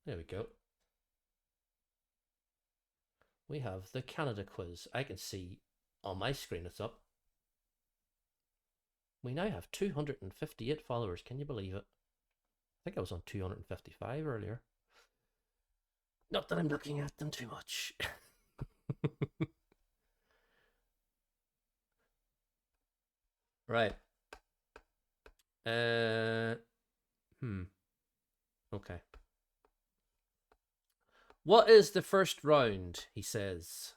There we go. We have the Canada quiz. I can see on my screen it's up. We now have 258 followers. Can you believe it? I think I was on 255 earlier. Not that I'm looking at them too much. Right. Uh, hmm. Okay. What is the first round? He says.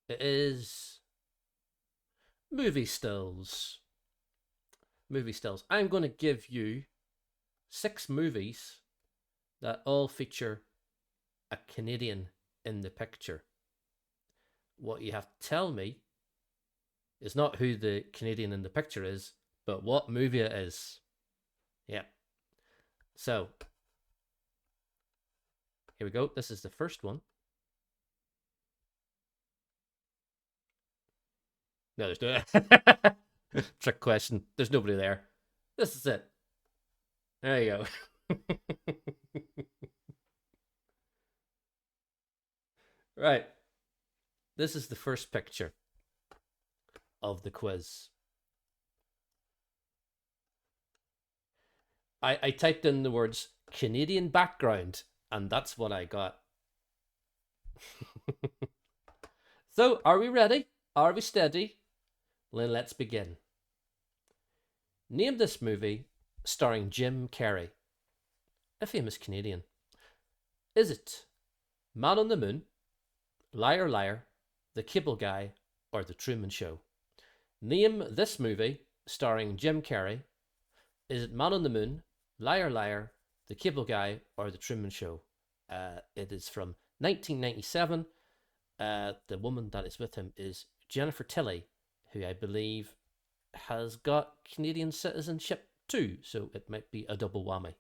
It is movie stills. Movie stills. I'm going to give you 6 movies that all feature a Canadian in the picture. What you have to tell me is not who the Canadian in the picture is, but what movie it is. Yeah. So, here we go. This is the first one. No, there's no trick question. There's nobody there. This is it. There you go. Right. This is the first picture of the quiz. I typed in the words Canadian background, and that's what I got. So, are we ready? Are we steady? Then let's begin. Name this movie starring Jim Carrey, a famous Canadian. Is it Man on the Moon, Liar Liar, The Cable Guy, or The Truman Show? Name this movie starring Jim Carrey. Is it Man on the Moon, Liar Liar, The Cable Guy, or The Truman Show? It is from 1997. The woman that is with him is Jennifer Tilly, who I believe has got Canadian citizenship too, so it might be a double whammy.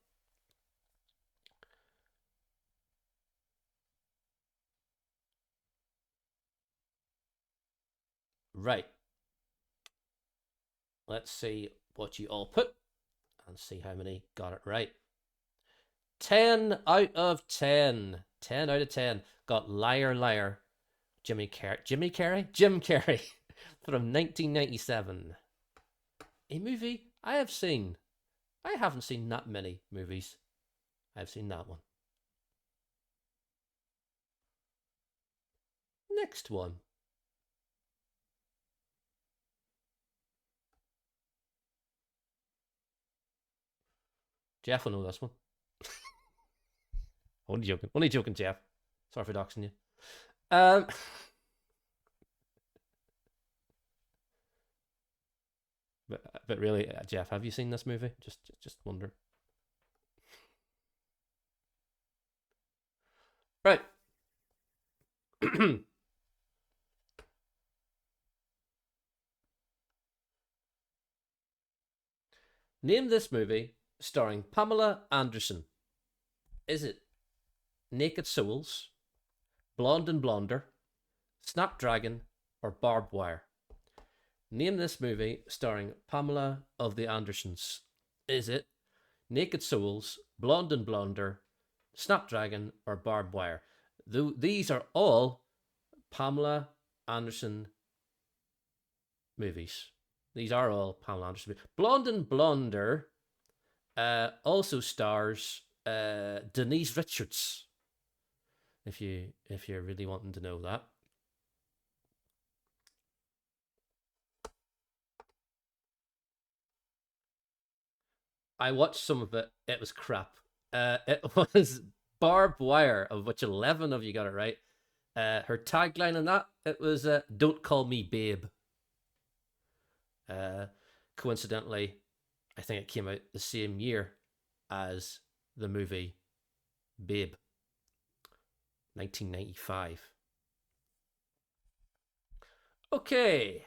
Right. Let's see what you all put and see how many got it right. 10 out of 10. 10 out of 10 got Liar Liar. Jimmy Carrey? Jim Carrey from 1997. A movie I have seen. I haven't seen that many movies. I've seen that one. Next one. Jeff will know this one. Only joking. Only joking, Jeff. Sorry for doxing you. Um, but really, Jeff, have you seen this movie? Just wonder. Right. Name this movie starring Pamela Anderson. Is it Naked Souls, Blonde and Blonder, Snapdragon, or Barbed Wire? Name this movie starring Pamela of the Andersons. Is it Naked Souls, Blonde and Blonder, Snapdragon, or Barbed Wire? These are all Pamela Anderson movies. These are all Pamela Anderson movies. Blonde and Blonder also stars Denise Richards. If you're really wanting to know that. I watched some of it. It was crap. It was Barbed Wire, of which 11 of you got it right. Her tagline on that, it was "Don't call me babe." Uh, Coincidentally, I think it came out the same year as the movie Babe, 1995. Okay,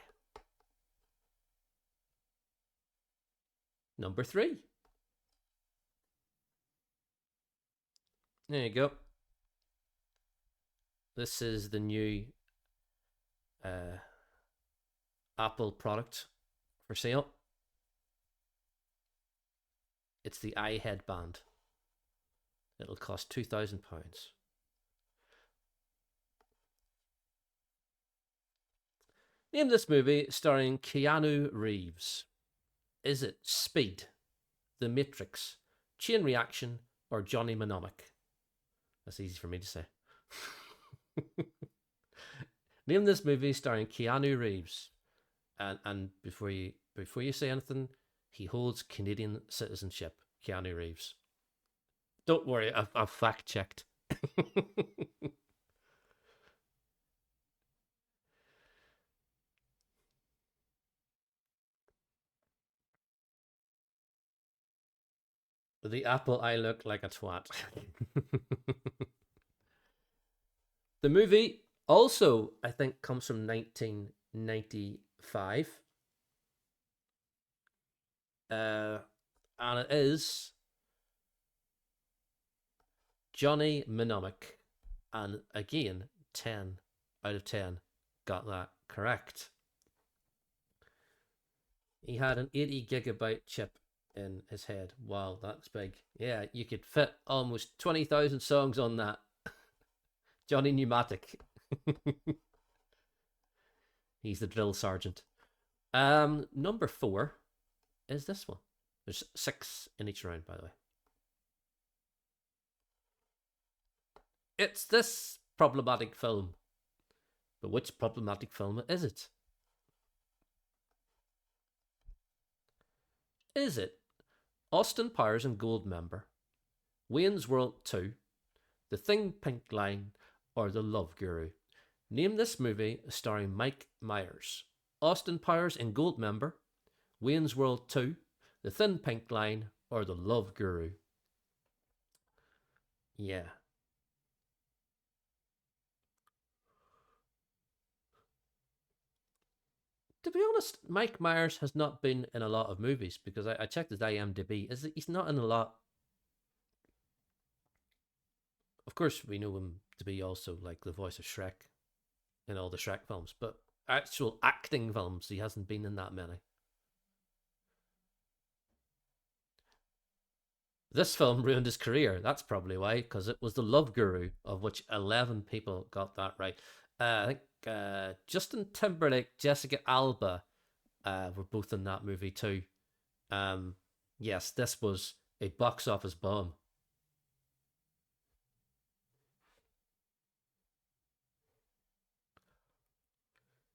number 3. There you go. This is the new uh, Apple product for sale. It's the eye headband. It'll cost £2,000. Name this movie starring Keanu Reeves. Is it Speed, The Matrix, Chain Reaction, or Johnny Mnemonic? That's easy for me to say. Name this movie starring Keanu Reeves. And before you say anything, he holds Canadian citizenship. Keanu Reeves. Don't worry, I've fact checked. The apple I look like a twat. The movie also, I think, comes from 1995. And it is Johnny Mnemonic. And again, 10 out of 10 got that correct. He had an 80 gigabyte chip in his head. Wow, that's big. Yeah, you could fit almost 20,000 songs on that. Johnny Pneumatic. He's the drill sergeant. Number 4 is this one. There's 6 in each round, by the way. It's this problematic film. But which problematic film is it? Is it Austin Powers and Goldmember, Wayne's World 2, The Thin Pink Line, or The Love Guru? Name this movie starring Mike Myers. Austin Powers and Goldmember, Wayne's World 2, The Thin Pink Line, or The Love Guru? Yeah. To be honest, Mike Myers has not been in a lot of movies because I checked his IMDb. He's not in a lot. Of course, we know him to be also like the voice of Shrek in all the Shrek films, but actual acting films, he hasn't been in that many. This film ruined his career. That's probably why, because it was The Love Guru, of which 11 people got that right. I think Justin Timberlake, Jessica Alba were both in that movie too. Yes, this was a box office bomb.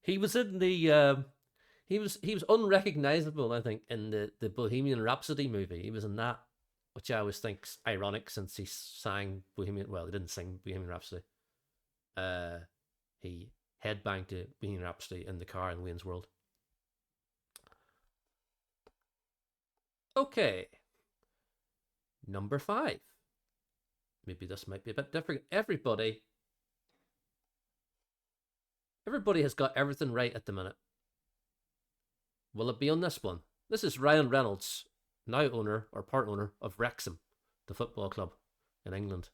He was in the he was unrecognizable, I think, in the Bohemian Rhapsody movie. He was in that, which I always think's ironic since he sang Bohemian. Well, he didn't sing Bohemian Rhapsody. Uh, he headbanged to Bohemian Rhapsody in the car in Wayne's World. Okay, number 5. Maybe this might be a bit different. Everybody has got everything right at the minute. Will it be on this one? This is Ryan Reynolds, now owner or part owner of Wrexham, the football club in England.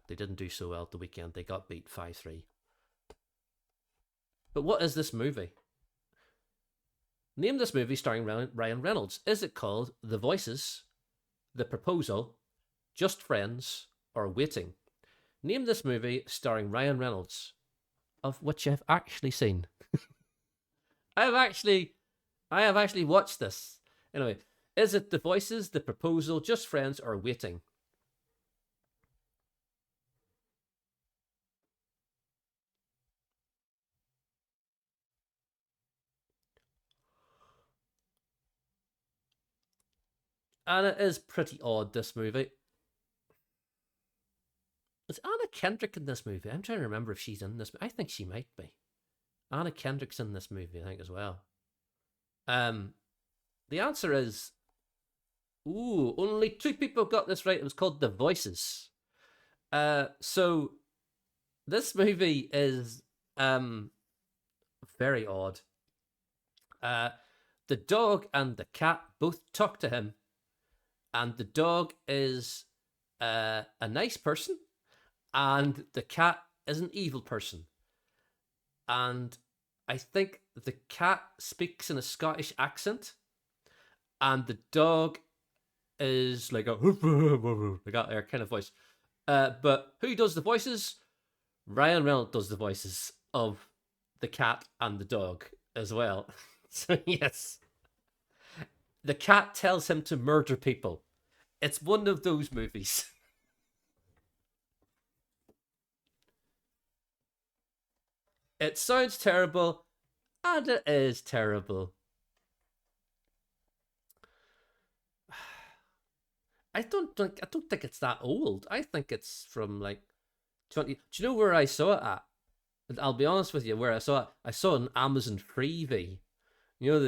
They didn't do so well at the weekend. They got beat 5-3. But what is this movie? Name this movie starring Ryan Reynolds. Is it called The Voices, The Proposal, Just Friends, or Waiting? Name this movie starring Ryan Reynolds, of which I've actually seen. I have actually watched this. Anyway, is it The Voices, The Proposal, Just Friends, or Waiting? And it is pretty odd, this movie. Is Anna Kendrick in this movie? I'm trying to remember if she's in this. I think she might be. Anna Kendrick's in this movie, I think, as well. Um, the answer is, only 2 people got this right. It was called The Voices. So this movie is very odd. The dog and the cat both talk to him, and the dog is a nice person, and the cat is an evil person. And I think the cat speaks in a Scottish accent, and the dog is like a like that kind of voice. But who does the voices? Ryan Reynolds does the voices of the cat and the dog as well. So yes, the cat tells him to murder people. It's one of those movies. It sounds terrible, and it is terrible. I don't think it's that old. I think it's from like 20. Do you know where I saw it at? I'll be honest with you. Where I saw it, I saw an Amazon Freebie. You know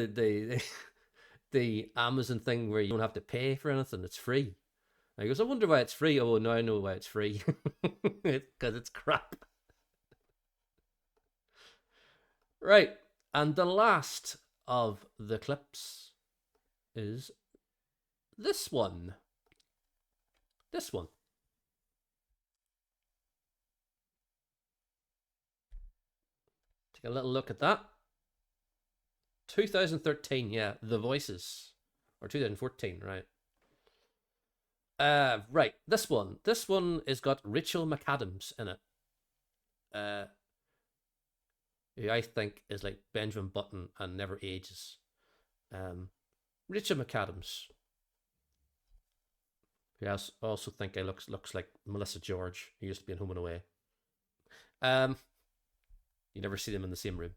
the Amazon thing where you don't have to pay for anything; it's free. I goes, I wonder why it's free. Oh, now I know why it's free. Because it's crap. Right, and the last of the clips is this one. This one. Take a little look at that. 2013, yeah, The Voices. Or 2014, right. Right, this one. This one has got Rachel McAdams in it. Who I think is like Benjamin Button and never ages. Rachel McAdams. Who I also think I looks like Melissa George, who used to be in Home and Away. You never see them in the same room.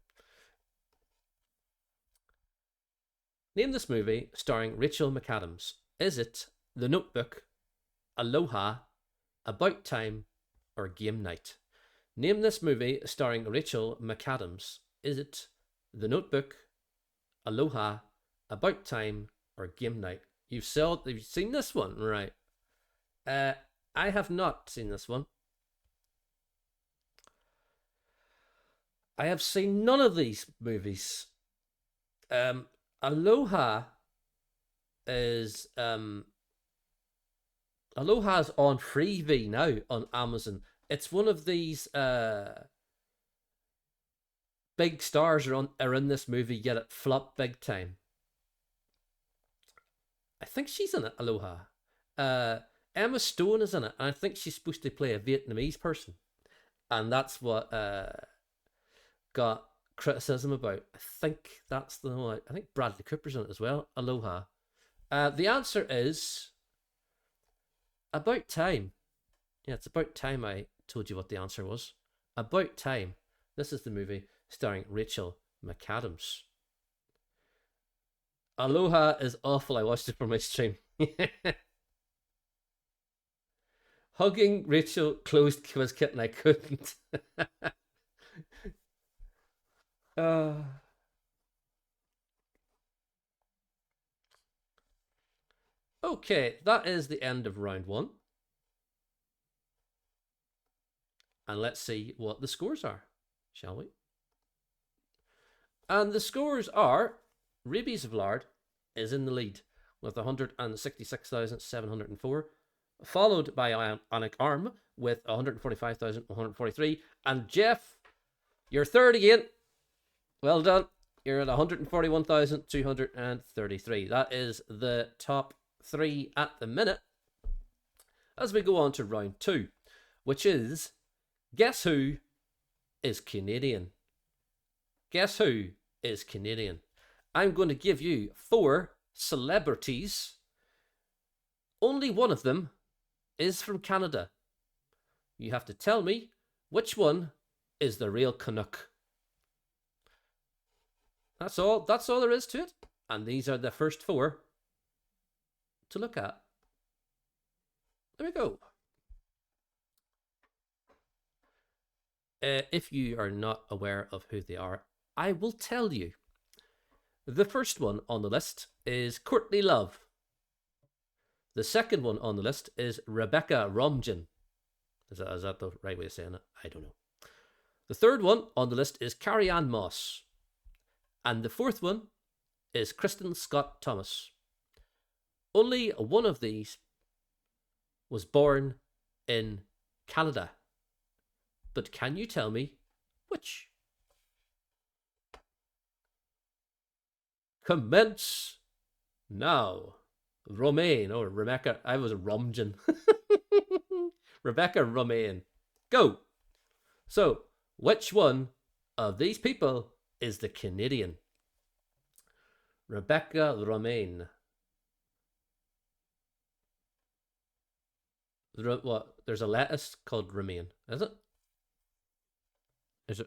Name this movie starring Rachel McAdams. Is it The Notebook, Aloha, About Time, or Game Night? Name this movie starring Rachel McAdams. Is it The Notebook, Aloha, About Time, or Game Night? You've seen this one, right? I have not seen this one. I have seen none of these movies. Aloha is Aloha's on Freevee now on Amazon. It's one of these big stars are in this movie, yet it flopped big time. I think she's in it, Aloha. Emma Stone is in it, and I think she's supposed to play a Vietnamese person. And that's what got criticism about. I think that's the one. I think Bradley Cooper's in it as well. Aloha. The answer is About Time. Yeah, it's about time I told you what the answer was. About Time. This is the movie starring Rachel McAdams. Aloha is awful. I watched it for my stream. Hugging Rachel closed quiz kitten. I couldn't. Okay, that is the end of round one. And let's see what the scores are, shall we? And the scores are Rubies of Lard is in the lead with 166,704, followed by Ionic Arm with 145,143. And Jeff, you're third again. Well done. You're at 141,233. That is the top three at the minute. As we go on to round two, which is Guess Who is Canadian? Guess Who is Canadian? I'm going to give you 4 celebrities. Only one of them is from Canada. You have to tell me which one is the real Canuck. That's all there is to it. And these are the first 4 to look at. There we go. If you are not aware of who they are, I will tell you. The first one on the list is Courtney Love. The second one on the list is Rebecca Romijn. Is that the right way of saying it? I don't know. The third one on the list is Carrie-Anne Moss. And the fourth one is Kristen Scott Thomas. Only one of these was born in Canada. But can you tell me which? Commence now. Romaine. Oh, Rebecca. I was a Rumjan. Rebecca Romaine. Go. So, which one of these people is the Canadian? Rebecca Romaine. What? There's a lettuce called romaine, is it?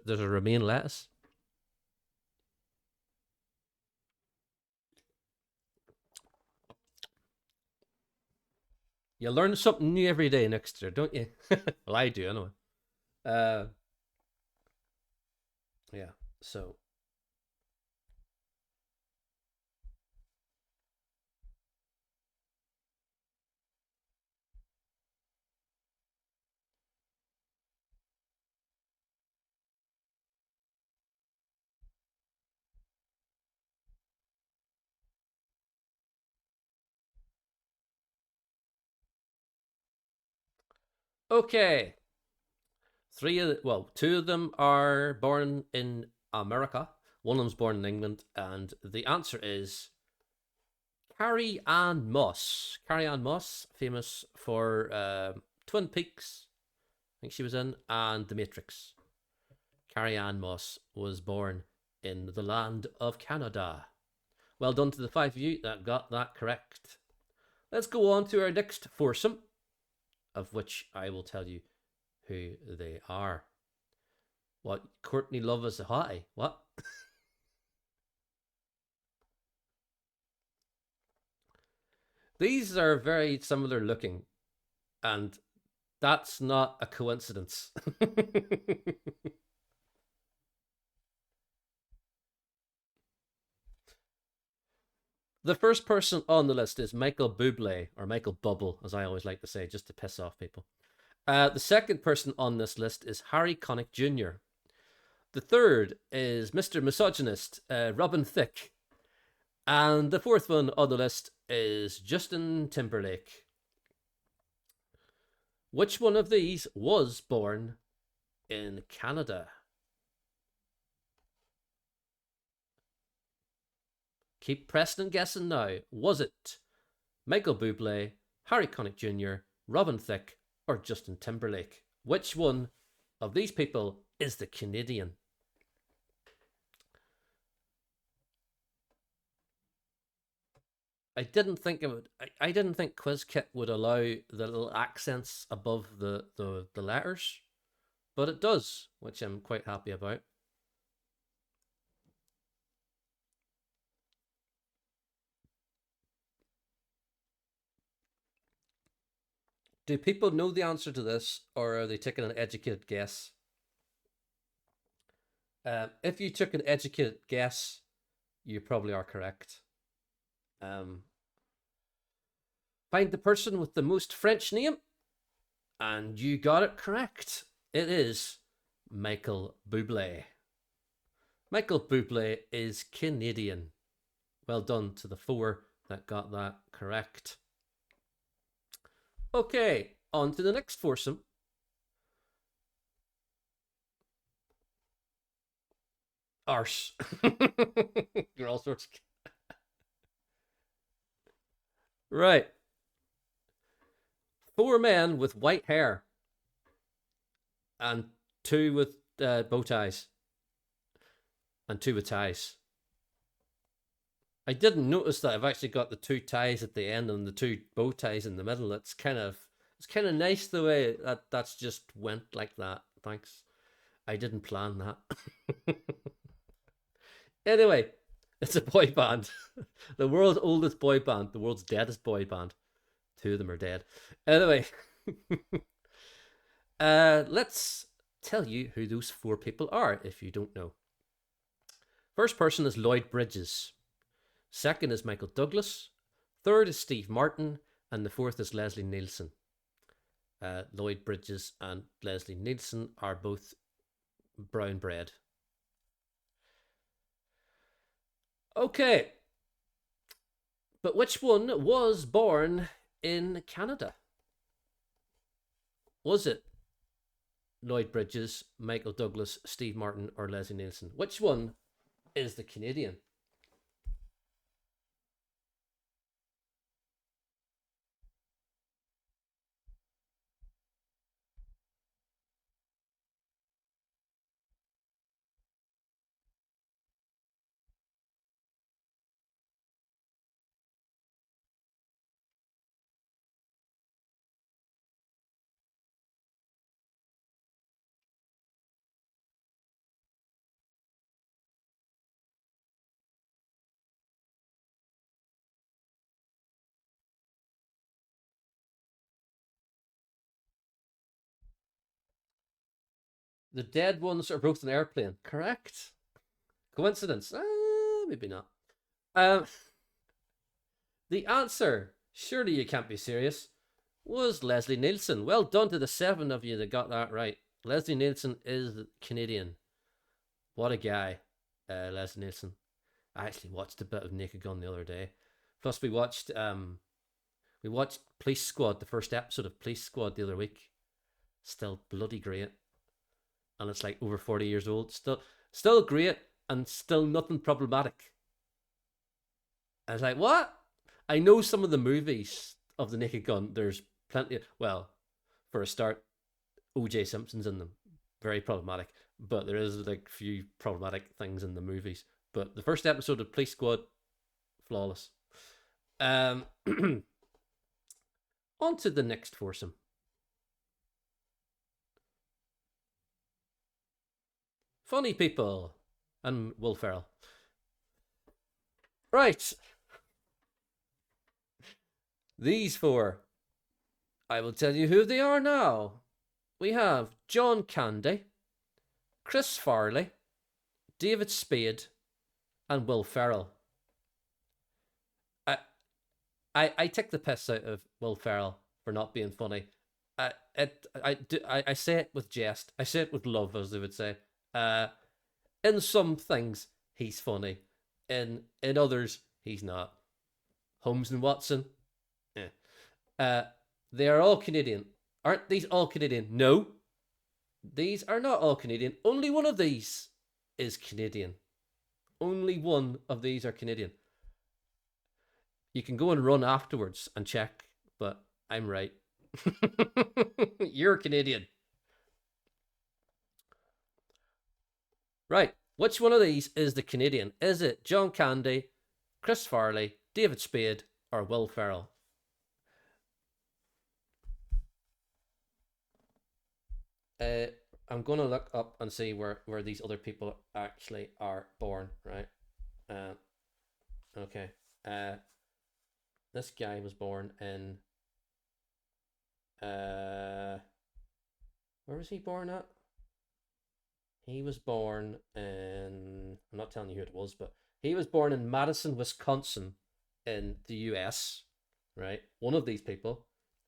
There's a romaine lettuce. You learn something new every day next year, don't you? Well, I do anyway. Uh, yeah. So okay, two of them are born in America. One of them's born in England, and the answer is Carrie Ann Moss. Carrie Ann Moss, famous for Twin Peaks, I think she was in, and The Matrix. Carrie Ann Moss was born in the land of Canada. Well done to the five of you that got that correct. Let's go on to our next foursome, of which I will tell you who they are. What? Courtney Love is a hottie? What? These are very similar looking, and that's not a coincidence. The first person on the list is Michael Bublé, or Michael Bubble, as I always like to say, just to piss off people. The second person on this list is Harry Connick Jr. The third is Mr. Misogynist, Robin Thicke. And the fourth one on the list is Justin Timberlake. Which one of these was born in Canada? Keep pressing and guessing now. Was it Michael Bublé, Harry Connick Jr., Robin Thicke, or Justin Timberlake? Which one of these people is the Canadian? I didn't think it would. I didn't think QuizKit would allow the little accents above the letters, but it does, which I'm quite happy about. Do people know the answer to this, or are they taking an educated guess? If you took an educated guess, you probably are correct. Um, Find the person with the most French name, and you got it correct. It is Michael Bublé. Michael Bublé is Canadian. Well done to the four that got that correct. Okay, on to the next foursome. Arse. You're all sorts. Right. Four men with white hair and two with bow ties and two with ties. I didn't notice that I've actually got the two ties at the end and the two bow ties in the middle. It's kind of nice the way that's just went like that. Thanks. I didn't plan that. Anyway, it's a boy band. The world's oldest boy band, the world's deadest boy band. Two of them are dead. Anyway, let's tell you who those four people are if you don't know. First person is Lloyd Bridges. Second is Michael Douglas. Third is Steve Martin. And the fourth is Leslie Nielsen. Lloyd Bridges and Leslie Nielsen are both brown bread. Okay. But which one was born in Canada? Was it Lloyd Bridges, Michael Douglas, Steve Martin, or Leslie Nielsen? Which one is the Canadian? The dead ones are both an airplane. Correct. Coincidence? Maybe not. Um, the answer, surely you can't be serious, was Leslie Nielsen. Well done to the 7 of you that got that right. Leslie Nielsen is Canadian. What a guy, Leslie Nielsen. I actually watched a bit of Naked Gun the other day. Plus, we watched Police Squad, the first episode of Police Squad the other week. Still bloody great, and it's like over 40 years old. Still great, and still nothing problematic. I was like, what? I know some of the movies of the Naked Gun. There's plenty. Well, for a start, O.J. Simpson's in them. Very problematic. But there is like few problematic things in the movies. But the first episode of Police Squad, flawless. On to the next foursome. Funny people and Will Ferrell. Right. These 4. I will tell you who they are now. We have John Candy, Chris Farley, David Spade, and Will Ferrell. I take the piss out of Will Ferrell for not being funny. I say it with jest. I say it with love, as they would say. In some things, he's funny. In others, he's not. Holmes and Watson. They are all Canadian. Aren't these all Canadian? No. These are not all Canadian. Only one of these is Canadian. Only one of these are Canadian. You can go and run afterwards and check, but I'm right. You're Canadian. Right. Which one of these is the Canadian? Is it John Candy, Chris Farley, David Spade, or Will Ferrell? I'm going to look up and see where these other people actually are born, right? Okay. This guy was born in... where was he born at? He was born in... I'm not telling you who it was, but he was born in Madison, Wisconsin in the US, right? One of these people.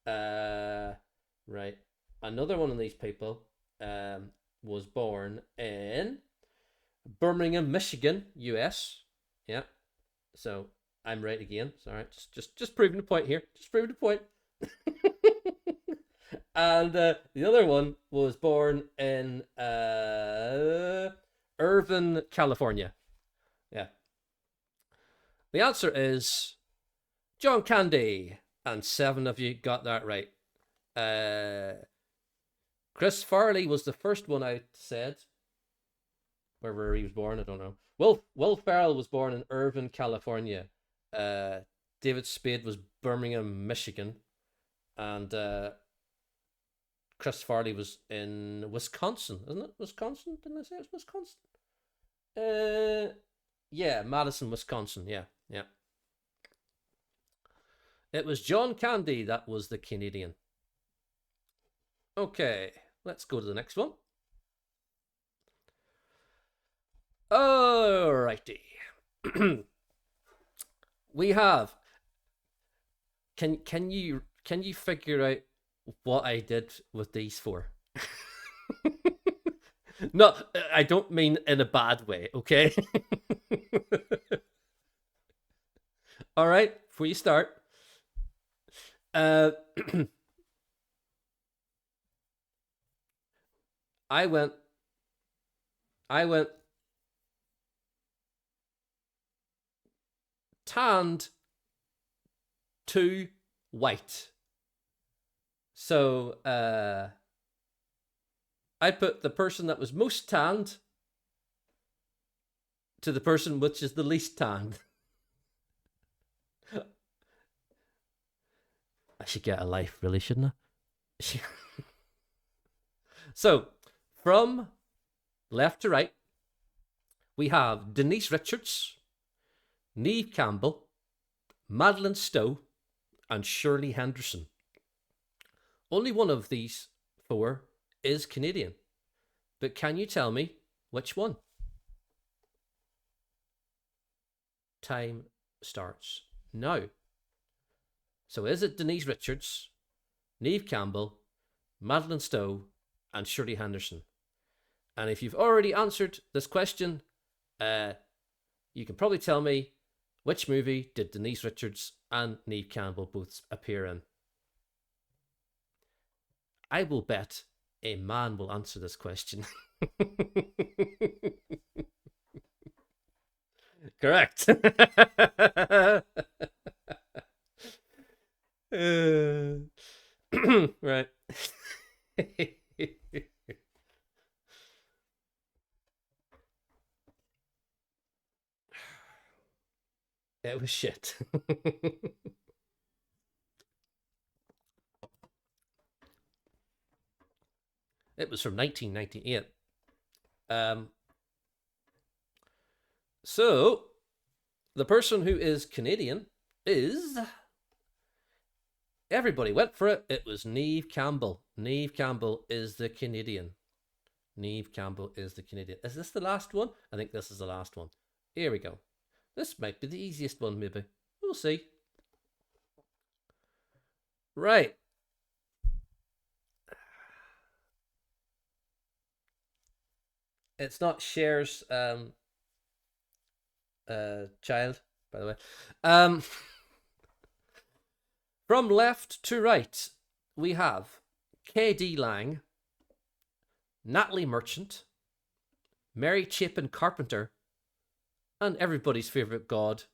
Right. Another one of these people was born in Birmingham, Michigan, US. Yeah. So I'm right again. Sorry, just proving the point here. Just proving the point. And the other one was born in Irvine, California. Yeah. The answer is John Candy, and 7 of you got that right. Chris Farley was the first one I said. Wherever he was born, I don't know. Will Ferrell was born in Irvine, California. David Spade was Birmingham, Michigan. And Chris Farley was in Wisconsin, isn't it? Wisconsin? Didn't I say it was Wisconsin? Yeah, Madison, Wisconsin. Yeah. It was John Candy that was the Canadian. Okay, let's go to the next one. Alrighty. We have... Can you figure out what I did with these 4? No, I don't mean in a bad way, okay? All right, before you start. I went tanned to white. So I put the person that was most tanned to the person which is the least tanned. I should get a life, really, shouldn't I? So, from left to right, we have Denise Richards, Neve Campbell, Madeline Stowe, and Shirley Henderson. Only one of these 4 is Canadian. but can you tell me which one? Time starts now. So is it Denise Richards, Neve Campbell, Madeline Stowe, and Shirley Henderson? And if you've already answered this question, you can probably tell me which movie did Denise Richards and Neve Campbell both appear in. I will bet a man will answer this question. Correct. Right. It was shit. It was from 1998. So, the person who is Canadian is... Everybody went for it. It was Neve Campbell. Neve Campbell is the Canadian. Neve Campbell is the Canadian. Is this the last one? I think this is the last one. Here we go. This might be the easiest one, maybe. We'll see. Right. It's not Cher's child, by the way. From left to right, we have K.D. Lang, Natalie Merchant, Mary Chapin Carpenter, and everybody's favourite god,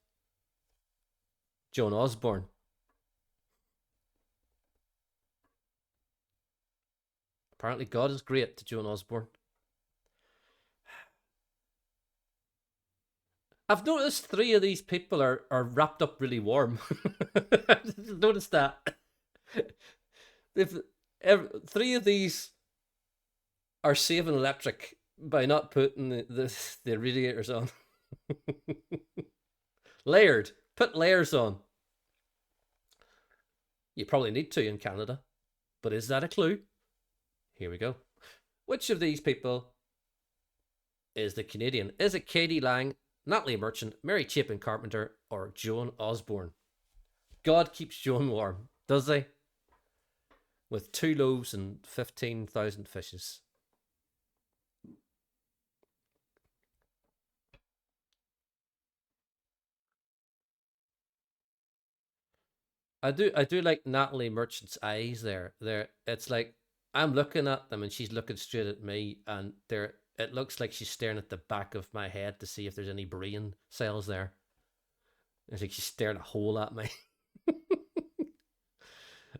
Joan Osborne. Apparently God is great to Joan Osborne. I've noticed 3 of these people are wrapped up really warm. I've noticed that. If 3 of these are saving electric by not putting the radiators on. Layered. Put layers on. You probably need to in Canada. But is that a clue? Here we go. Which of these people is the Canadian? Is it K.D. Lang, Natalie Merchant, Mary Chapin Carpenter, or Joan Osborne? God keeps Joan warm, does he? With 2 loaves and 15,000 fishes. I do like Natalie Merchant's eyes there. It's like I'm looking at them and she's looking straight at me, and it looks like she's staring at the back of my head to see if there's any brain cells there. It's like she's staring a hole at me.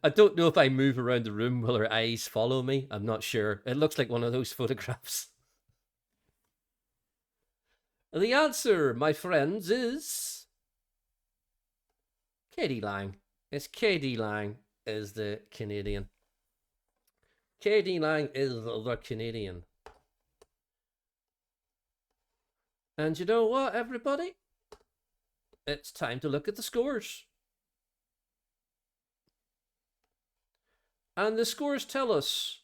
I don't know if I move around the room will her eyes follow me. I'm not sure. It looks like one of those photographs. The answer, my friends, is K.D. Lang. It's K.D. Lang is the Canadian. K.D. Lang is the Canadian. And you know what, everybody? It's time to look at the scores. And the scores tell us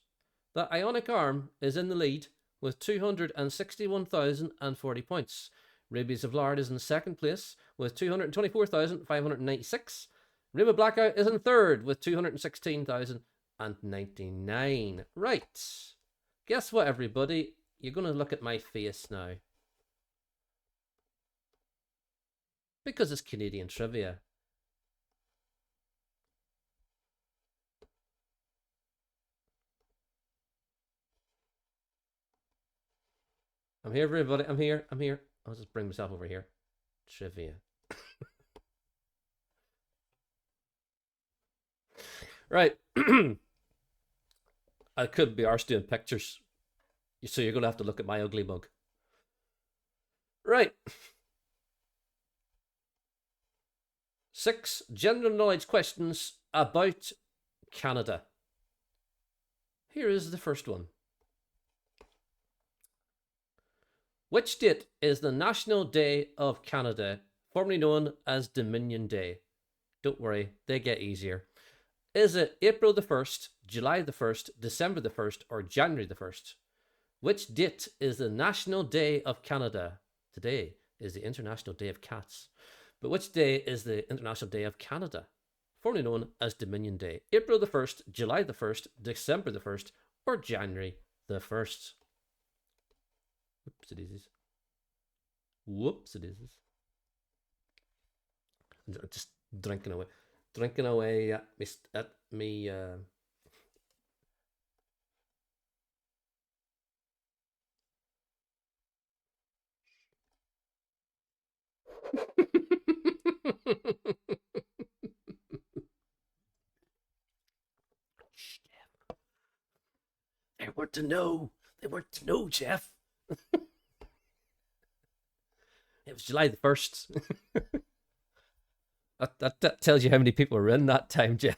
that Ionic Arm is in the lead with 261,040 points. Rabies of Lard is in second place with 224,596. Rainbow Blackout is in third with 216,099. Right. Guess what, everybody? You're going to look at my face now. Because it's Canadian trivia. I'm here, everybody. I'm here. I'll just bring myself over here. Trivia. Right. I could be arse doing pictures. So you're going to have to look at my ugly mug. Right. 6 general knowledge questions about Canada. Here is the first one. Which date is the National Day of Canada, formerly known as Dominion Day? Don't worry, they get easier. Is it April the 1st, July the 1st, December the 1st, or January the 1st? Which date is the National Day of Canada? Today is the International Day of Cats. But which day is the International Day of Canada? Formerly known as Dominion Day. April the 1st, July the 1st, December the 1st, or January the 1st? Whoops, it is. Whoops, it is. Just drinking away. Drinking away at me. They were to know. They were to know, Jeff. It was July the 1st. that tells you how many people were in that time, Jeff.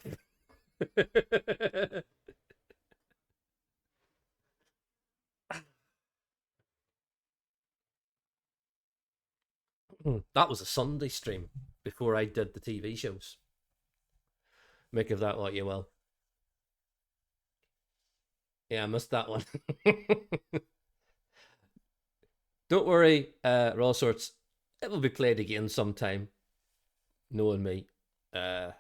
That was a Sunday stream before I did the TV shows. Make of that what you will. Yeah, I missed that one. Don't worry, Raw Sorts. It will be played again sometime. Knowing me, that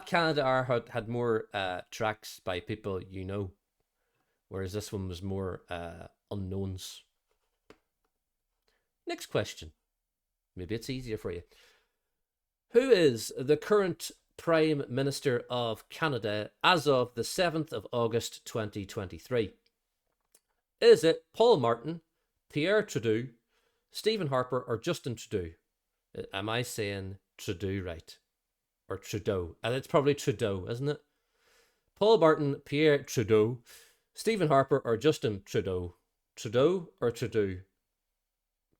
Canada R had more tracks by people you know, whereas this one was more unknowns. Next question. Maybe it's easier for you. Who is the current Prime Minister of Canada as of the 7th of August 2023? Is it Paul Martin, Pierre Trudeau, Stephen Harper, or Justin Trudeau? Am I saying Trudeau right? Or Trudeau? And it's probably Trudeau, isn't it? Paul Martin, Pierre Trudeau, Stephen Harper, or Justin Trudeau? Trudeau or Trudeau?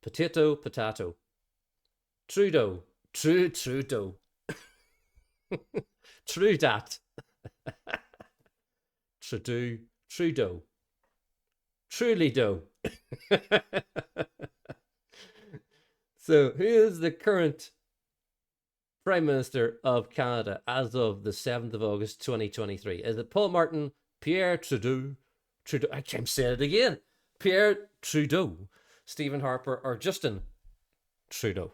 Potato, potato. Trudeau. Trudeau. True dat. Trudeau. Trudeau. Truly do. So, who is the current Prime Minister of Canada as of the 7th of August 2023? Is it Paul Martin, Pierre Trudeau, I can't say it again, Pierre Trudeau, Stephen Harper, or Justin Trudeau?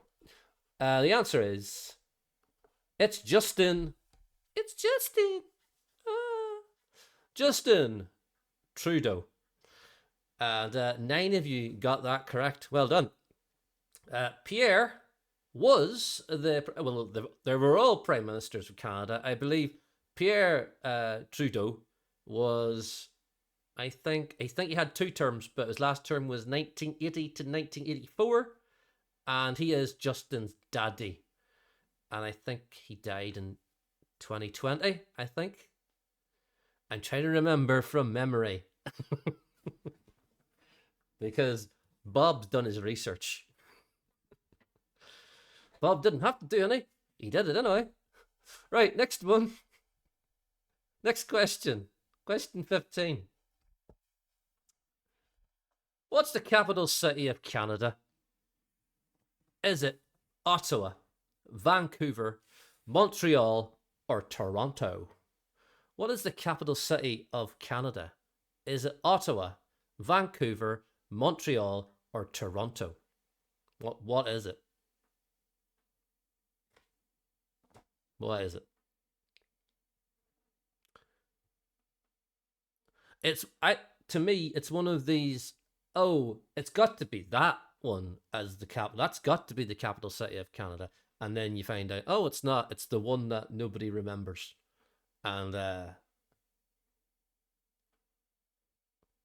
The answer is, it's Justin. It's Justin. Justin Trudeau. And 9 of you got that correct. Well done. Pierre was there were all prime ministers of Canada. I believe Pierre Trudeau was, I think he had 2 terms, but his last term was 1980 to 1984, and he is Justin's daddy. And I think he died in 2020, I think. I'm trying to remember from memory. Because Bob's done his research. Bob didn't have to do any. He did it anyway. Right, next one. Next question. Question 15. What's the capital city of Canada? Is it Ottawa, Vancouver, Montreal, or Toronto? What is the capital city of Canada? Is it Ottawa, Vancouver, Montreal, or Toronto? What is it? What is it? To me, it's one of these. Oh, it's got to be that one as the capital. That's got to be the capital city of Canada. And then you find out, oh, it's not. It's the one that nobody remembers. And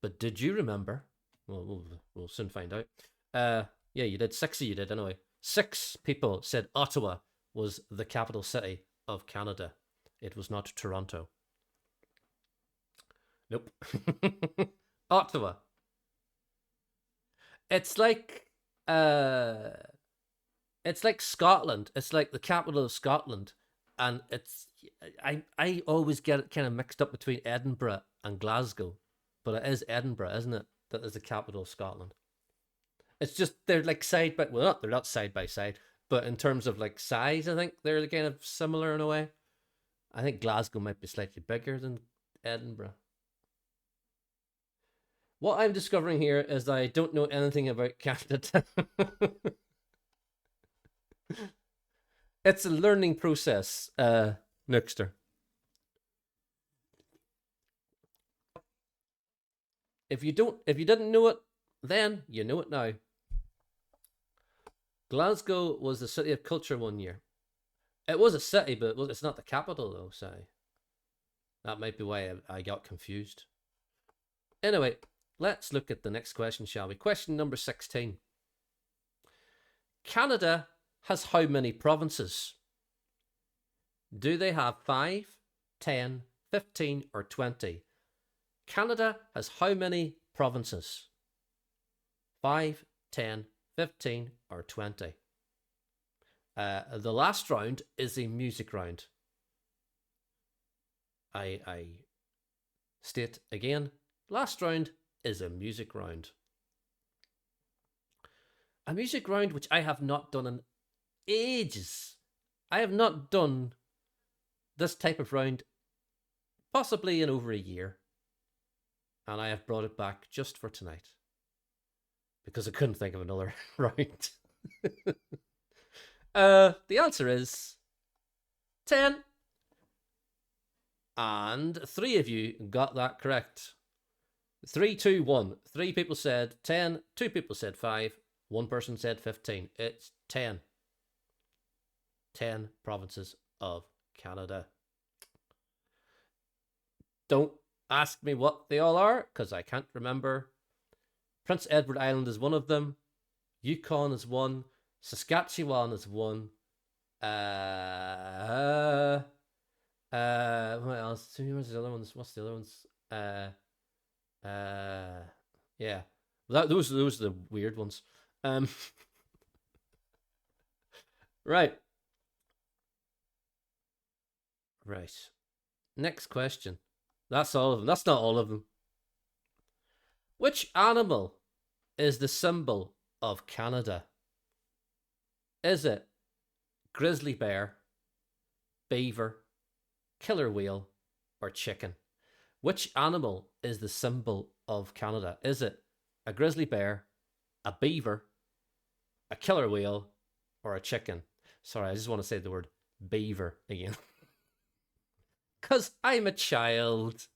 but did you remember? Well, we'll soon find out. Yeah, you did. 6 of you did anyway. 6 people said Ottawa was the capital city of Canada. It was not Toronto. Nope. Ottawa. It's like Scotland. It's like the capital of Scotland, and I always get it kind of mixed up between Edinburgh and Glasgow, but it is Edinburgh, isn't it? That is the capital of Scotland. It's just they're like side by they're not side by side, but in terms of like size, I think they're kind of similar in a way. I think Glasgow might be slightly bigger than Edinburgh. What I'm discovering here is I don't know anything about Canada. It's a learning process, Nookster. If you didn't know it, then you know it now. Glasgow was the city of culture one year. It was a city, but it's not the capital though, so that might be why I got confused. Anyway, let's look at the next question, shall we? Question number 16. Canada has how many provinces? Do they have 5, 10, 15, or 20? Canada has how many provinces? 5, 10, 15, or 20? The last round is a music round. I state again, last round is a music round. A music round which I have not done in ages. I have not done this type of round possibly in over a year. And I have brought it back just for tonight. Because I couldn't think of another round. The answer is 10. And 3 of you got that correct. 3, 2, 1. 3 people said 10, 2 people said 5, 1 person said 15. It's 10. 10 provinces of Canada. Don't ask me what they all are, because I can't remember. Prince Edward Island is one of them. Yukon is one. Saskatchewan is one. What else? What's the other ones? Yeah. Those are the weird ones. Right. Right. Next question. That's all of them. That's not all of them. Which animal is the symbol of Canada? Is it grizzly bear, beaver, killer whale, or chicken? Which animal is the symbol of Canada? Is it a grizzly bear, a beaver, a killer whale, or a chicken? Sorry, I just want to say the word beaver again. Because I'm a child.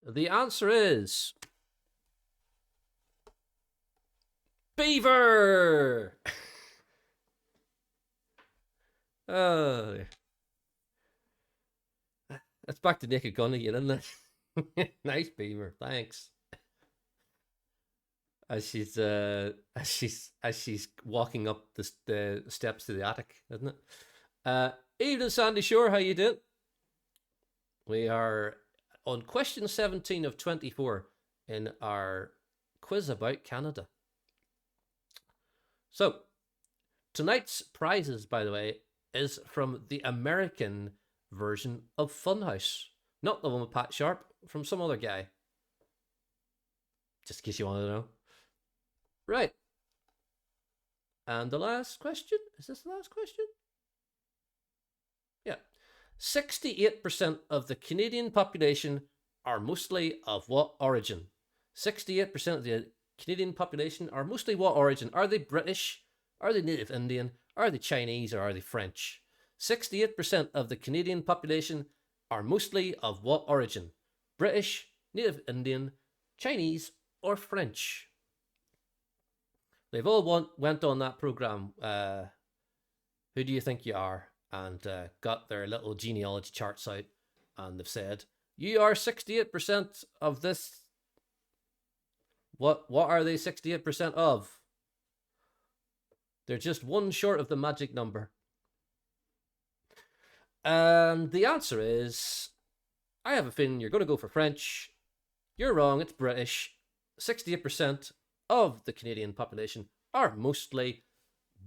The answer is beaver. Oh, that's back to Naked Gun again, isn't it? Nice beaver, thanks. As she's walking up the steps to the attic, isn't it? Evening, Sandy Shore, how you doing? We are on question 17 of 24 in our quiz about Canada. So, tonight's prizes, by the way, is from the American version of Funhouse. Not the one with Pat Sharp, from some other guy. Just in case you want to know. Right. And the last question? Is this the last question? Yeah. 68% of the Canadian population are mostly of what origin? 68% of the Canadian population are mostly what origin? Are they British? Are they Native Indian? Are they Chinese? Or are they French? 68% of the Canadian population are mostly of what origin? British, Native Indian, Chinese, or French? They've all went on that program. Who do you think you are? And got their little genealogy charts out, and they've said, you are 68% of this. What are they 68% of? They're just one short of the magic number. And the answer is, I have a feeling you're going to go for French. You're wrong, it's British. 68% of the Canadian population are mostly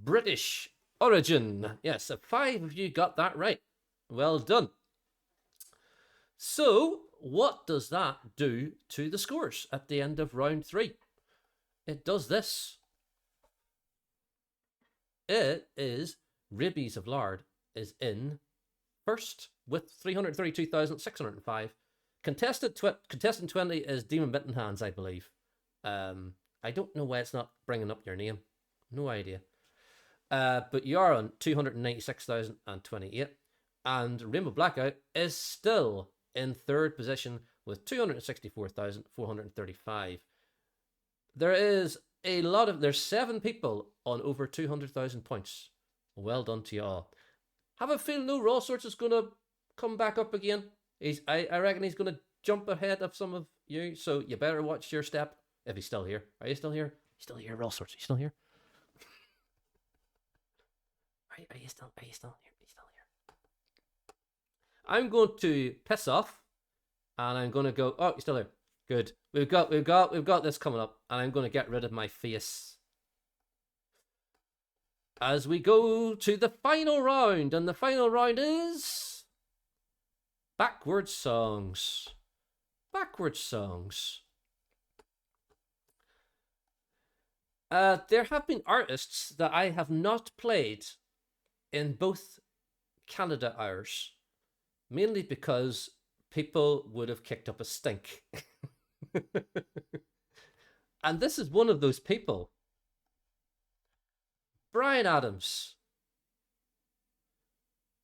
British origin. Yes, 5 of you got that right. Well done. So, what does that do to the scores at the end of round 3? It does this. It is Rabies of Lard is in first with 332,605. Contestant 20 is Demon Bitten Hands, I believe. I don't know why it's not bringing up your name. No idea. But you are on 296,028. And Rainbow Blackout is still in third position with 264,435. There's 7 people on over 200,000 points. Well done to you all. Have a feeling no Raw Sorts is going to come back up again. I reckon he's going to jump ahead of some of you, so you better watch your step if he's still here. Are you still here? You still here, Raw Sorts? Are you still here? Are you still here? Are you still here? I'm going to piss off, and I'm going to go. Oh, you're still here. Good. We've got this coming up, and I'm going to get rid of my face as we go to the final round, and the final round is backwards songs. Backwards songs. There have been artists that I have not played in both Canada hours, mainly because people would have kicked up a stink. And this is one of those people. Bryan Adams.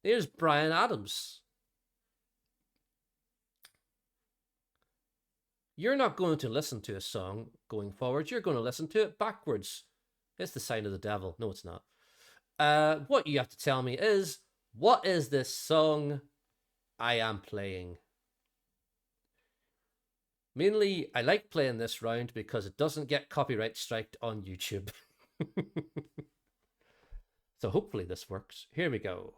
Here's Bryan Adams. You're not going to listen to a song going forward. You're going to listen to it backwards. It's the sign of the devil. No, it's not. What you have to tell me is, what is this song I am playing? Mainly, I like playing this round because it doesn't get copyright striked on YouTube. So hopefully this works. Here we go.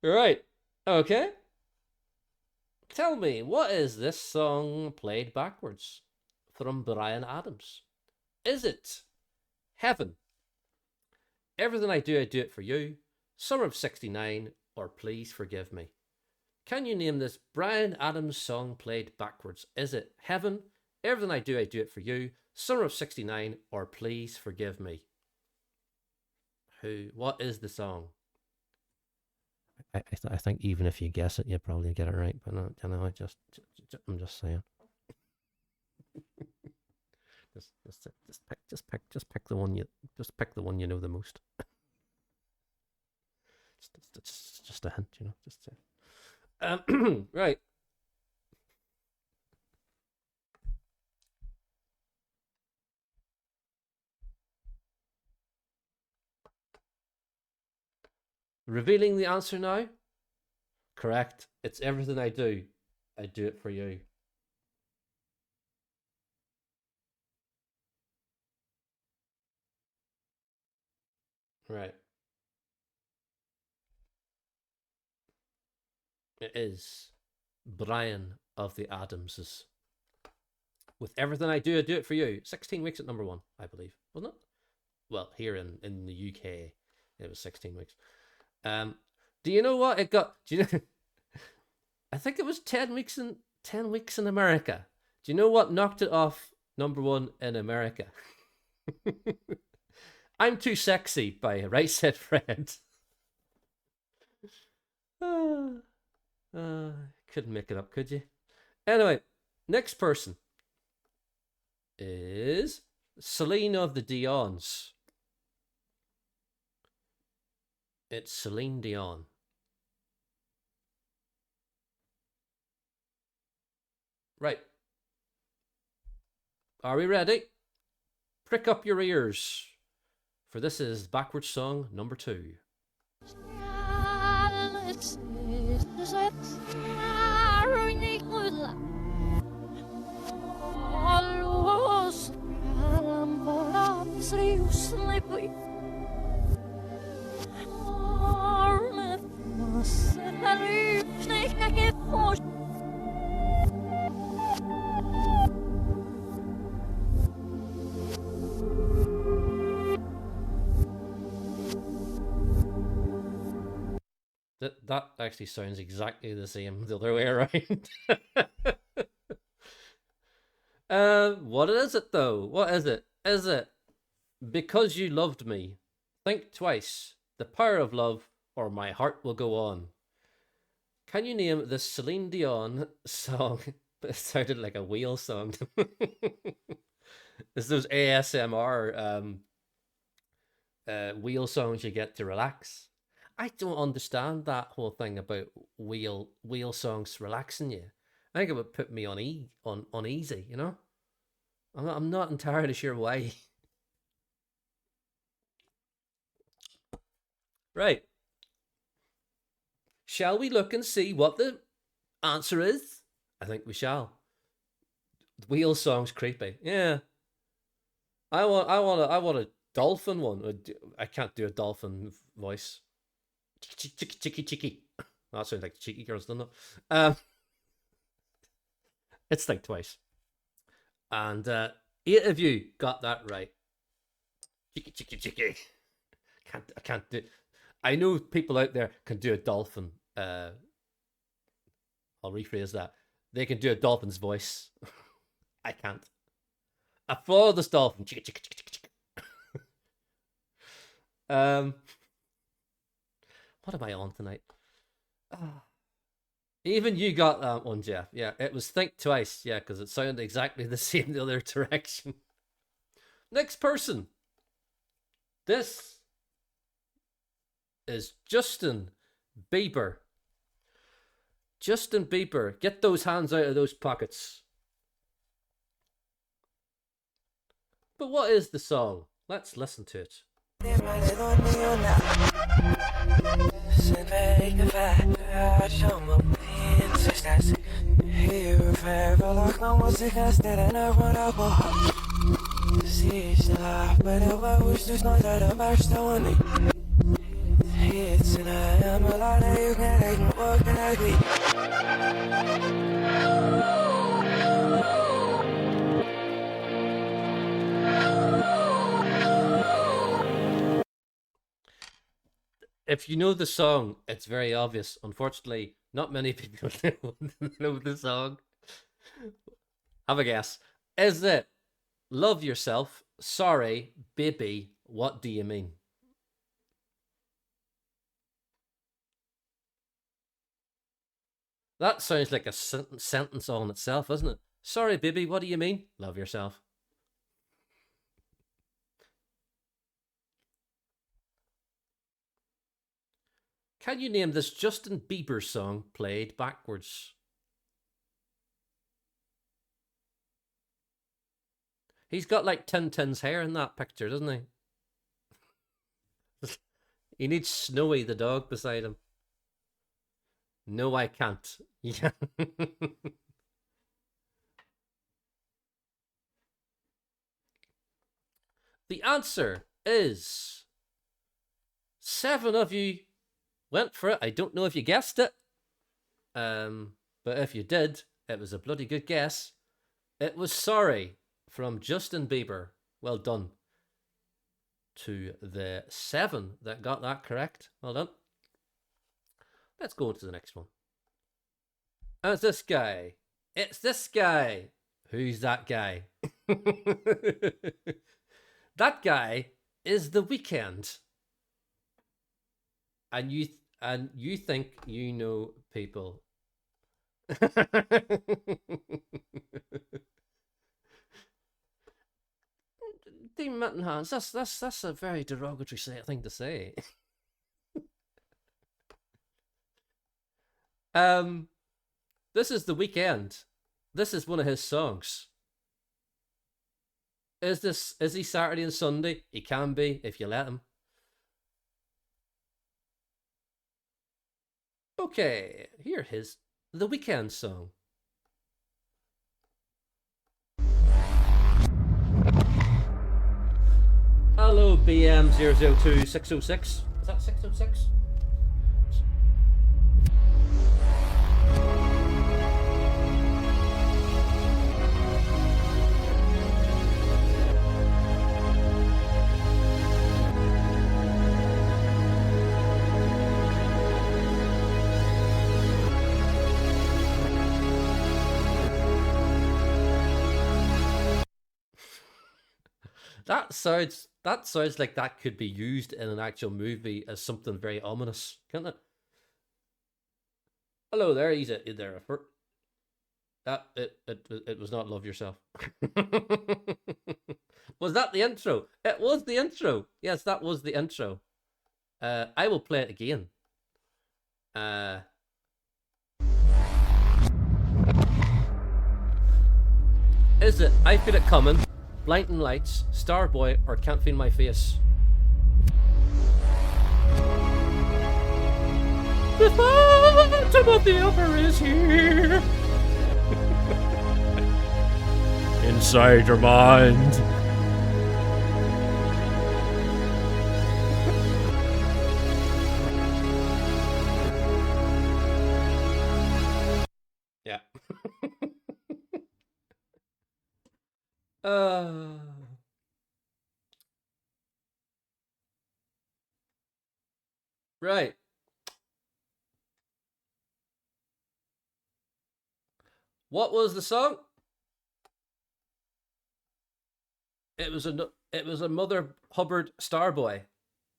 Right. Okay. Tell me, what is this song played backwards from Bryan Adams? Is it Heaven, Everything I Do It For You, Summer of 69, or Please Forgive Me? Can you name this Bryan Adams song played backwards? Is it Heaven, Everything I Do It For You, Summer of 69, or Please Forgive Me? What is the song? I think even if you guess it, you probably get it right. But no, you know, I'm just saying. just pick the one you know the most. just a hint, you know. Just say. Right. Revealing the answer now. Correct. It's Everything I Do It For You. Right. It is Bryan of the Adamses. With Everything I Do It For You. 16 weeks at number 1, I believe. Wasn't it? Well, here in the UK, it was 16 weeks. Do you know what it got? Do you know? I think it was 10 weeks in America. Do you know what knocked it off number 1 in America? I'm Too Sexy by Right Said Fred. Couldn't make it up, could you? Anyway, next person is Celine of the Dions. It's Celine Dion. Right. Are we ready? Prick up your ears, for this is backwards song number 2. seriously. Arme masse, här utsläcka ett fors. That actually sounds exactly the same the other way around. What is it though? What is it? Is it Because You Loved Me, Think Twice, The Power of Love, or My Heart Will Go On? Can you name the Celine Dion song? It sounded like a wheel song. It's those ASMR wheel songs you get to relax. I don't understand that whole thing about wheel songs relaxing you. I think it would put me on easy, you know? I'm not entirely sure why. Right. Shall we look and see what the answer is? I think we shall. Wheel song's creepy. Yeah. I want a dolphin one. I can't do a dolphin voice. Chicky. That sounds like Cheeky Girls, doesn't it? It's Think Twice. And 8 of you got that right. Chicky. I can't do. I know people out there can do a dolphin. I'll rephrase that. They can do a dolphin's voice. I can't. I follow this dolphin. What am I on tonight? Even you got that one, Jeff. Yeah, it was Think Twice. Yeah, because it sounded exactly the same the other direction. Next person. This is Justin Bieber. Justin Bieber, get those hands out of those pockets. But what is the song? Let's listen to it. If you know the song, it's very obvious. Unfortunately, not many people know the song. Have a guess. Is it Love Yourself, Sorry, Baby, What Do You Mean? That sounds like a sentence all in itself, doesn't it? Sorry, baby, what do you mean? Love yourself. Can you name this Justin Bieber song played backwards? He's got like Tintin's hair in that picture, doesn't he? He needs Snowy the dog beside him. No, I can't. Yeah. The answer is 7 of you went for it. I don't know if you guessed it. But if you did, it was a bloody good guess. It was Sorry from Justin Bieber. Well done to the 7 that got that correct. Well done. Let's go on to the next one. And it's this guy. It's this guy. Who's that guy? That guy is The Weeknd. And you think you know people. Dean Mittenhans, that's a very derogatory thing to say. This is The Weeknd. This is one of his songs. Is he Saturday and Sunday? He can be if you let him. Okay, here is The Weeknd song. Hello, BM002606. Is that 606? That sounds like that could be used in an actual movie as something very ominous, can't it? Hello there, he's there. It was not Love Yourself. Was that the intro? It was the intro. Yes, that was the intro. I will play it again. Is it I Feel It Coming, Blinding Lights, Starboy, or Can't Feel My Face? The Phantom of the Opera is here. Inside your mind. Yeah. Right. What was the song? It was a Mother Hubbard Starboy.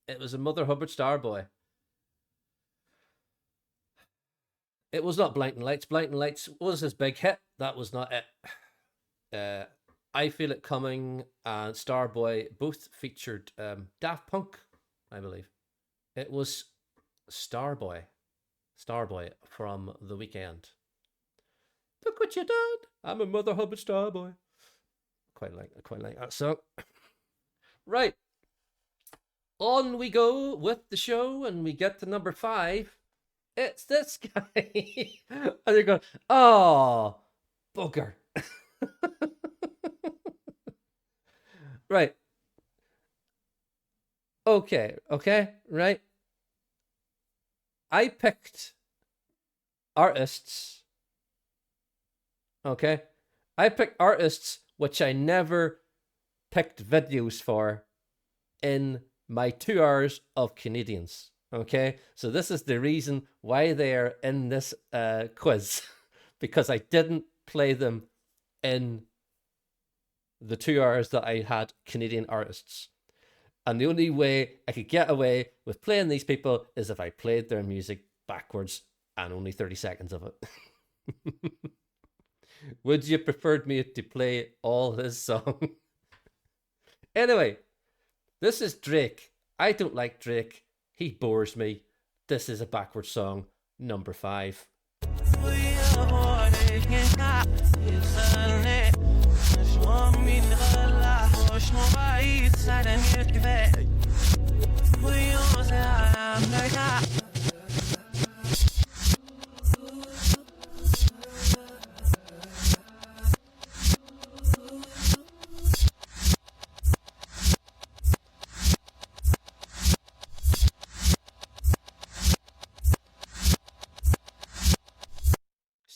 It was a Mother Hubbard Starboy. It was not Blinding Lights. Blinding Lights was his big hit. That was not it. I Feel It Coming and Starboy both featured Daft Punk, I believe. It was Starboy from The Weeknd. Look what you done! I'm a Mother Hubbard Starboy. Quite like that song. Right. On we go with the show, and we get to number 5. It's this guy. And you're going, oh, bugger. Right. Okay, right. I picked artists. Okay. I picked artists which I never picked videos for in my 2 hours of Canadians. Okay, so this is the reason why they are in this quiz, because I didn't play them in the 2 hours that I had Canadian artists. And the only way I could get away with playing these people is if I played their music backwards and only 30 seconds of it. Would you prefer me to play all his songs? Anyway, this is Drake. I don't like Drake. He bores me. This is a backwards song, number 5.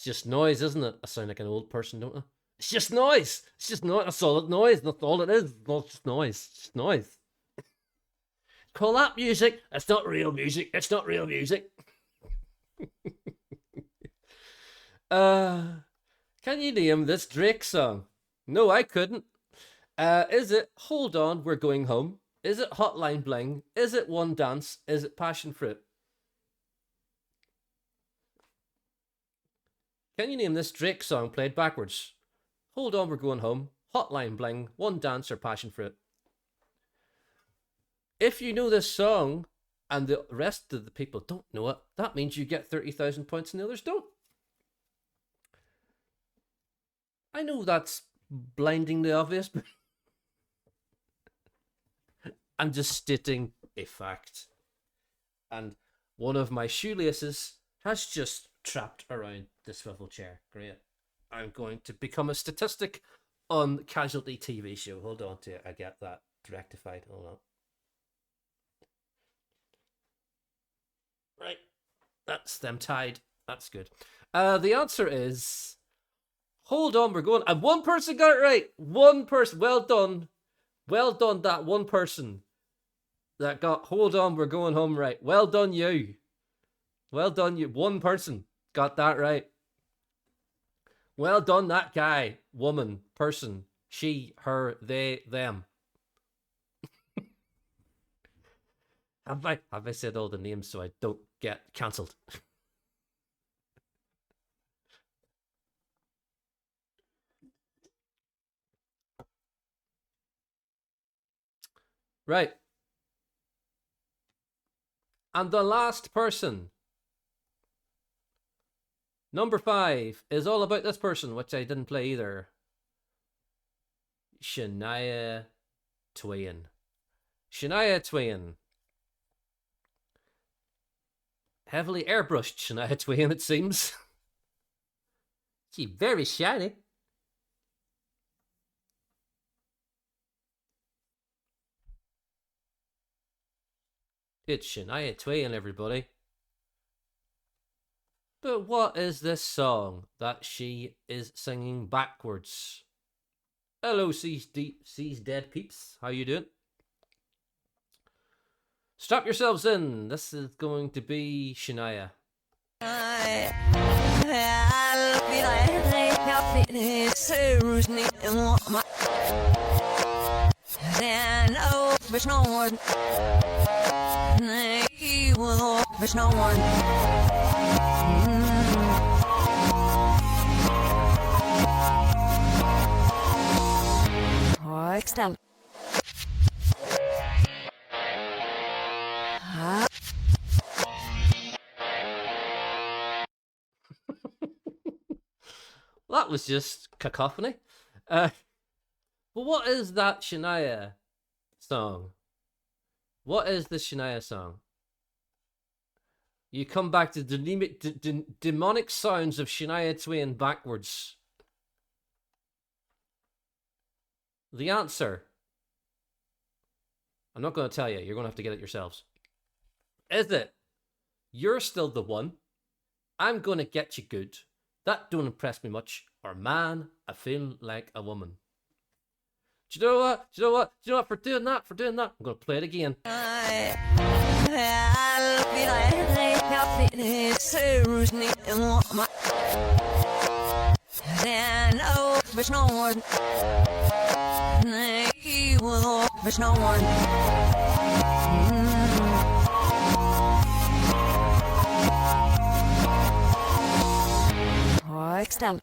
Just noise, isn't it? I sound like an old person, don't I? It's just noise. It's just noise. That's all it noise. That's all it is. It's not just noise. It's just noise. Call that music. It's not real music. It's not real music. Can you name this Drake song? No, I couldn't. Is it Hold On, We're Going Home? Is it Hotline Bling? Is it One Dance? Is it Passion Fruit? Can you name this Drake song played backwards? Hold On, We're Going Home, Hotline Bling, One Dance, or Passion Fruit? If you know this song and the rest of the people don't know it, that means you get 30,000 points and the others don't. I know that's blindingly obvious, but I'm just stating a fact. And one of my shoelaces has just trapped around the swivel chair. Great. I'm going to become a statistic on Casualty TV show. Hold on to it. I get that. rectified. Hold on. Right. That's them tied. That's good. The answer is... Hold on, we're going... And one person got it right. One person. Well done. Well done, that one person that got... Hold on, we're going home right. Well done, you. Well done, you. One person got that right. Well done, that guy, woman, person, she, her, they, them. Have I said all the names so I don't get cancelled? Right. And the last person, number 5, is all about this person, which I didn't play either. Shania Twain. Shania Twain. Heavily airbrushed Shania Twain, it seems. She's very shiny. It's Shania Twain, everybody. But what is this song that she is singing backwards? Hello, Seas Dead peeps. How you doing? Strap yourselves in. This is going to be Shania. Extend. That was just cacophony. But what is that Shania song? What is the Shania song? You come back to the demonic sounds of Shania Twain backwards. The answer, I'm not going to tell you. You're going to have to get it yourselves. Is it You're Still the One, I'm Gonna Get You Good, That Don't Impress Me Much, or Man, I Feel Like a Woman? Do you know what? Do you know what? Do you know what? For doing that, I'm going to play it again. Extend.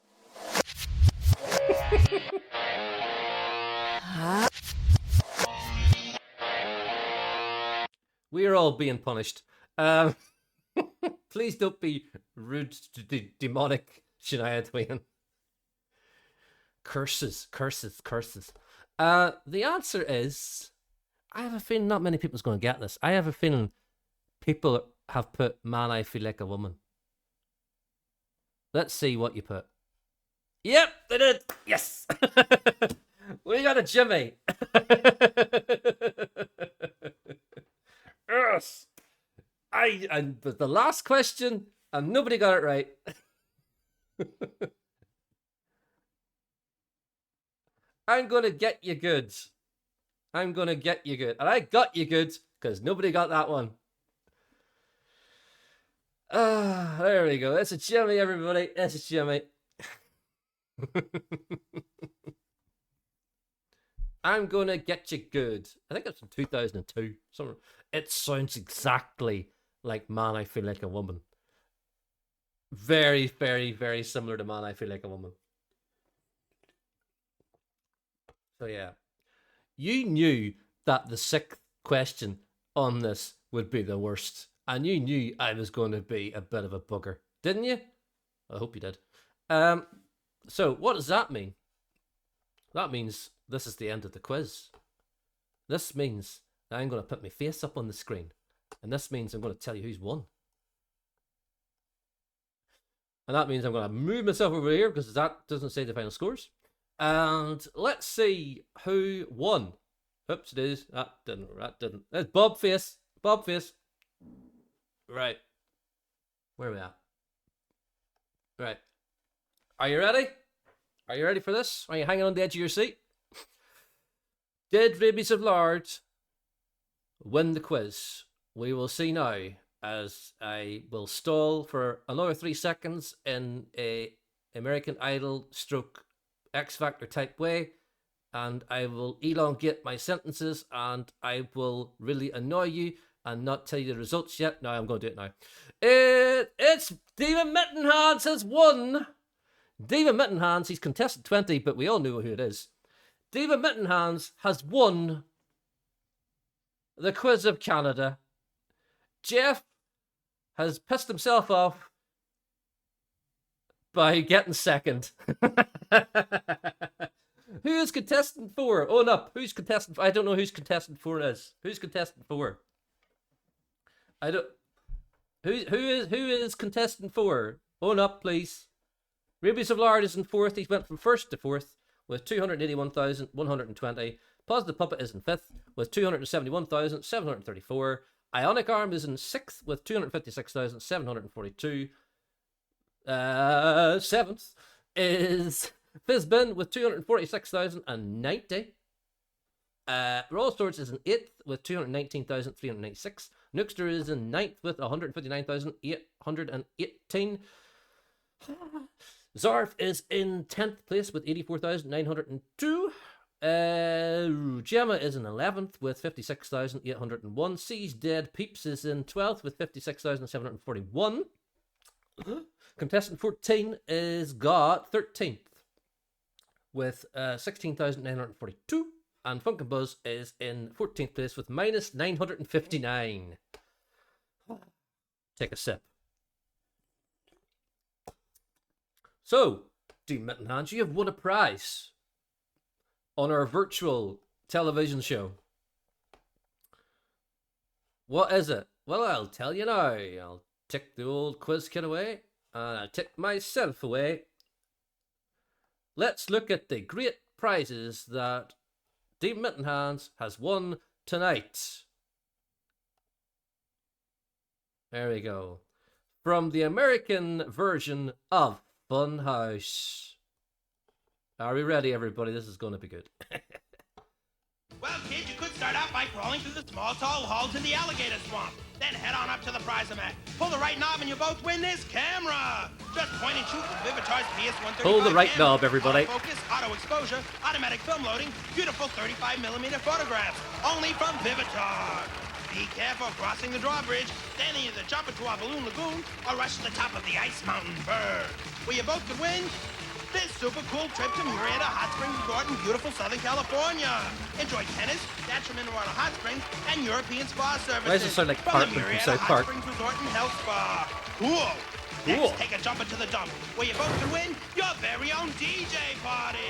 We're all being punished. Please don't be rude to the demonic Shania Twain. Curses. The answer is, I have a feeling not many people's going to get this. I have a feeling people have put Man, I Feel Like a Woman. Let's see what you put. Yep, they did. Yes. We got a Jimmy. Yes. And the last question, and nobody got it right. I'm gonna get you good. I'm gonna get you good. And I got you good because nobody got that one. There we go. It's a Jimmy, everybody. It's a Jimmy. I'm gonna get you good. I think it's from 2002. It sounds exactly like Man, I Feel Like a Woman. Very, very, very similar to Man, I Feel Like a Woman. So yeah, you knew that the 6th question on this would be the worst, and you knew I was going to be a bit of a bugger, didn't you? I hope you did. So what does that mean? That means this is the end of the quiz. This means that I'm going to put my face up on the screen, and this means I'm going to tell you who's won. And that means I'm going to move myself over here because that doesn't say the final scores. And let's see who won. Oops, it is. That didn't. That's Bob Face. Bob Face. Right. Where are we at? Right. Are you ready? Are you ready for this? Are you hanging on the edge of your seat? Did Rabies of Lard win the quiz? We will see now, as I will stall for another 3 seconds in a American Idol stroke X Factor type way, and I will elongate my sentences, and I will really annoy you and not tell you the results yet. No, I'm going to do it now. It's David Mittenhands has won. David Mittenhands, he's contestant 20, but we all know who it is. David Mittenhands has won the Quiz of Canada. Jeff has pissed himself off by getting second. Who is contestant 4? Own up. Who's contestant? I don't know who's contestant 4 is. Who's contestant 4? I don't. Who is contestant 4? Own up, please. Rabies of Lard is in 4th. He went from 1st to 4th with 281,120. Positive Puppet is in 5th with 271,734. Ionic Arm is in 6th with 256,742. 7th is Fizzbin with 246,090. Roll Swords is in 8th with 219,396. Nookster is in 9th with 159,818. Zarf is in 10th place with 84,902. Gemma is in 11th with 56,801. Sees Dead Peeps is in 12th with 56,741. Contestant 14 is got 13th with 16,942. And Funkin' Buzz is in 14th place with minus 959. Take a sip. So, Dean Mittenhands, you have won a prize on our virtual television show. What is it? Well, I'll tell you now. I'll tick the old quiz kid away, and I'll tick myself away. Let's look at the great prizes that Dean Mittenhands has won tonight. There we go. From the American version of Funhouse. Are we ready, everybody? This is going to be good. Well, kid, you could start out by crawling through the small, tall halls in the alligator swamp. Then head on up to the Prizomat. Pull the right knob and you both win this camera. Just point and shoot with Vivitar's PS135. Pull the right camera. knob, everybody. Auto focus, auto exposure, automatic film loading, beautiful 35mm photographs. Only from Vivitar. Be careful crossing the drawbridge. Then either jump into our balloon lagoon or rush to the top of the Ice Mountain Berg, where you both could win this super cool trip to Murrieta Hot Springs Resort in beautiful Southern California. Enjoy tennis, natural mineral water hot springs, and European spa services. Why does it sound like from the Parkman from Murrieta South Hot Park? Springs Resort and Health Spa. Cool. Cool. Next, take a jump into the dump, where you both can win your very own DJ party.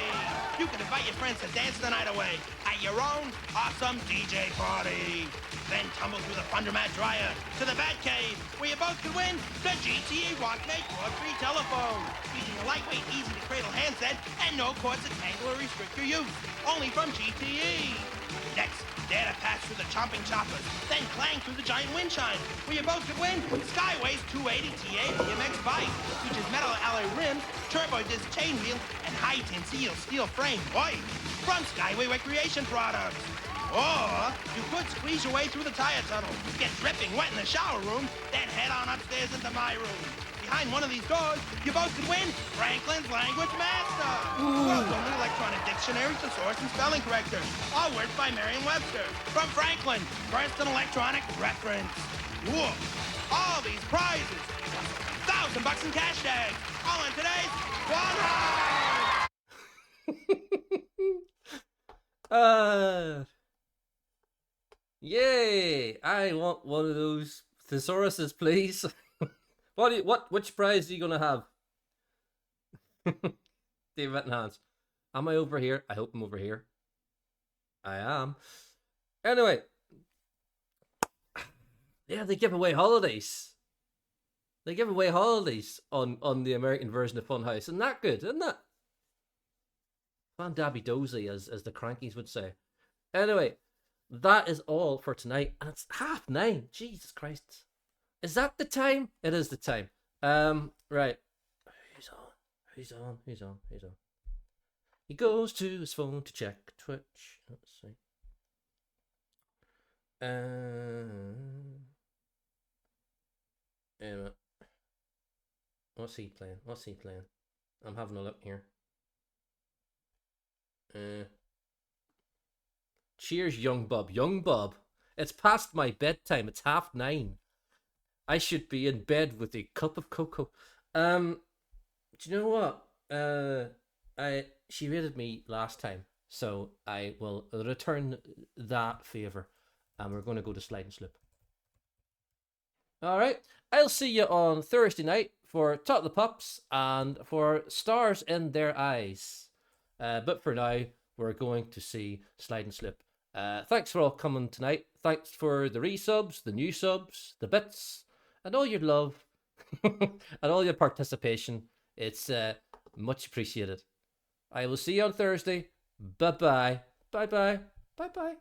You can invite your friends to dance the night away at your own awesome DJ party. Then tumble through the Thundermat dryer to the Batcave, where you both can win the GTA Walkmate cord-free telephone, featuring a lightweight, easy-to-cradle handset and no cords that tangle or restrict your use. Only from GTE. Next, dare to pass through the chomping choppers, then clang through the giant wind chime, where you both could win Skyway's 280 TA BMX bike, features metal alloy rims, turbo disc chain wheel, and high tensile steel frame. Boy, from Skyway Recreation Products. Or you could squeeze your way through the tire tunnel, get dripping wet in the shower room, then head on upstairs into my room. Behind one of these doors, you both could win Franklin's Language Master. World's only electronic dictionary, thesaurus, and spelling corrector. All words by Merriam-Webster. From Franklin, first an electronic reference. Whoa. All these prizes. $1,000 in cash tags. All in today's One High. Yay! I want one of those thesauruses, please. Which prize are you gonna have? David Mittenhands. Am I over here? I hope I'm over here. I am. Anyway. Yeah, they give away holidays. They give away holidays on the American version of Funhouse. Isn't that good? Isn't that? Fan Dabby Dozy, as the Crankies would say. Anyway, that is all for tonight. And it's 9:30. Jesus Christ. Is that the time? It is the time. Right. Who's on? Who's on? Who's on? Who's on? He goes to his phone to check Twitch. Let's see. Anyway. What's he playing? What's he playing? I'm having a look here. Cheers, Young Bob. Young Bob. It's past my bedtime. It's 9:30. I should be in bed with a cup of cocoa. Do you know what? She rated me last time, so I will return that favor, and we're going to go to Slide and Slip. All right, I'll see you on Thursday night for Tot the Pups and for Stars in Their Eyes. But for now, we're going to see Slide and Slip. Thanks for all coming tonight. Thanks for the resubs, the new subs, the bits, and all your love and all your participation. It's much appreciated. I will see you on Thursday. Bye-bye. Bye-bye. Bye-bye.